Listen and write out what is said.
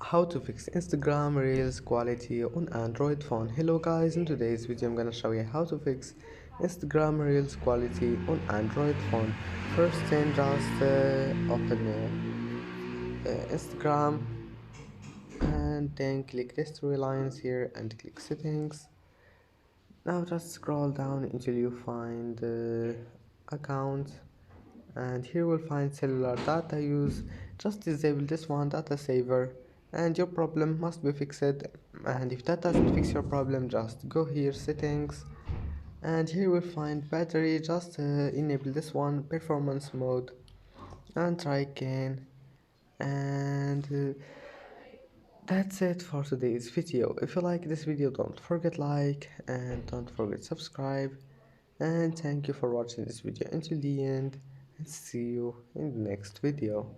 How to fix Instagram Reels quality on Android phone. Hello guys, in today's video I'm gonna show you how to fix Instagram Reels quality on Android phone. First thing, just open Instagram and then click these three lines here and click settings. Now just scroll down until you find account, and here we'll find cellular data use. Just disable this one, data saver, and your problem must be fixed. And if that doesn't fix your problem, just go here settings, and here we'll find battery. Just enable this one, performance mode, and try again. And that's it for today's video. If you like this video, don't forget like and don't forget subscribe, and thank you for watching this video until the end, and see you in the next video.